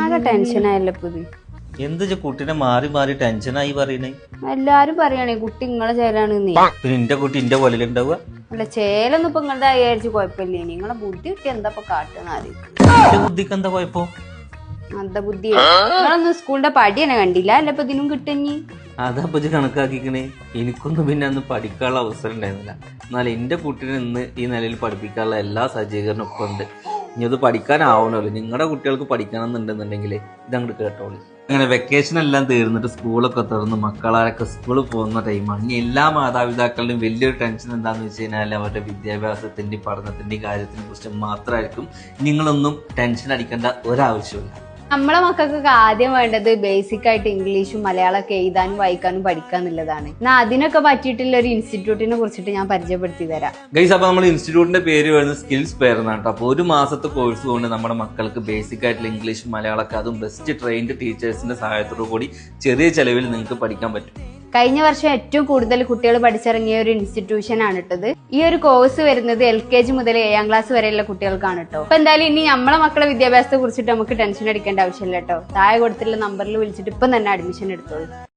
ആകെ ടെൻഷനായല്ലോ പുതി. എന്ത് കുട്ടീനെ മാറി മാറി ടെൻഷനായി പറയണേ? എല്ലാരും പറയണേ കുട്ടി ഇങ്ങളെ ചേലാണ് നീ. പിന്നെ എന്റെ കുട്ടി എന്റെ പോലെ ഉണ്ടാവുക? അല്ല ചേലൊന്നും ഇപ്പൊ നിങ്ങളുടെ വിചാരിച്ച് കുഴപ്പമില്ലേ, നിങ്ങളെ ബുദ്ധി കിട്ടി എന്താ കാട്ടുന്ന എന്റെ ബുദ്ധിക്ക് എന്താ കുഴപ്പം? എന്താ ബുദ്ധി? നിങ്ങളൊന്നും സ്കൂളിന്റെ പടി തന്നെ കണ്ടില്ല അല്ല ഇപ്പൊ ഇതിനും കിട്ടഞ്ഞി. അതപ്പൊ കണക്കാക്കിക്കണേ. എനിക്കൊന്നും പിന്നെ അന്ന് പഠിക്കാനുള്ള അവസരം ഉണ്ടായിരുന്നില്ല. എന്നാൽ എന്റെ കുട്ടീനെ ഇന്ന് ഈ നിലയിൽ പഠിപ്പിക്കാനുള്ള എല്ലാ സജ്ജീകരണവും ഒക്കെ ഉണ്ട്. ഇനി അത് പഠിക്കാനാവണല്ലോ. നിങ്ങളുടെ കുട്ടികൾക്ക് പഠിക്കണമെന്നുണ്ടെന്നുണ്ടെങ്കിൽ ഇതങ്ങോട്ട് കേട്ടോളൂ. അങ്ങനെ വെക്കേഷൻ എല്ലാം തീർന്നിട്ട് സ്കൂളൊക്കെ തുറന്ന് മക്കളാരൊക്കെ സ്കൂളിൽ പോകുന്ന ടൈമാണ്. ഇനി എല്ലാ മാതാപിതാക്കളുടെയും വലിയൊരു ടെൻഷൻ എന്താണെന്ന് വെച്ച് കഴിഞ്ഞാൽ അവരുടെ വിദ്യാഭ്യാസത്തിന്റെയും പഠനത്തിന്റെയും കാര്യത്തിനെ കുറിച്ച് മാത്രമായിരിക്കും. നിങ്ങളൊന്നും ടെൻഷൻ അടിക്കേണ്ട ഒരാവശ്യമില്ല. നമ്മളെ മക്കൾക്കൊക്കെ ആദ്യം വേണ്ടത് ബേസിക് ആയിട്ട് ഇംഗ്ലീഷും മലയാളമൊക്കെ എഴുതാനും വായിക്കാനും പഠിക്കാന്നുള്ളതാണ്. എന്നാൽ അതിനൊക്കെ പറ്റിയിട്ടുള്ള ഒരു ഇൻസ്റ്റിറ്റ്യൂട്ടിനെ കുറിച്ചിട്ട് ഞാൻ പരിചയപ്പെടുത്തി തരാം. ഗൈസ്, അപ്പൊ നമ്മൾ ഇൻസ്റ്റിറ്റ്യൂട്ടിന്റെ പേര് വരുന്നത് സ്കിൽസ് പെയർ എന്നാണ് കേട്ടോ. അപ്പൊ ഒരു മാസത്തെ കോഴ്സ് കൊണ്ട് നമ്മുടെ മക്കൾക്ക് ബേസിക് ആയിട്ടുള്ള ഇംഗ്ലീഷും മലയാളമൊക്കെ അതും ബെസ്റ്റ് ട്രെയിൻഡ് ടീച്ചേഴ്സിന്റെ സഹായത്തോടു കൂടി ചെറിയ ചെലവിൽ നിങ്ങൾക്ക് പഠിക്കാൻ പറ്റും. കഴിഞ്ഞ വർഷം ഏറ്റവും കൂടുതൽ കുട്ടികൾ പഠിച്ചിറങ്ങിയ ഒരു ഇൻസ്റ്റിറ്റ്യൂഷൻ ആണ് ഇട്ടത്. ഈ ഒരു കോഴ്സ് വരുന്നത് LKG മുതൽ 7ാം ക്ലാസ് വരെയുള്ള കുട്ടികൾക്കാണ് കേട്ടോ. അപ്പൊ എന്തായാലും ഇനി നമ്മളെ മക്കളെ വിദ്യാഭ്യാസത്തെ കുറിച്ചിട്ട് നമുക്ക് ടെൻഷൻ അടിക്കേണ്ട ആവശ്യമില്ല കേട്ടോ. താഴെ കൊടുത്തിട്ടുള്ള നമ്പറിൽ വിളിച്ചിട്ട് ഇപ്പം തന്നെ അഡ്മിഷൻ എടുത്തോളൂ.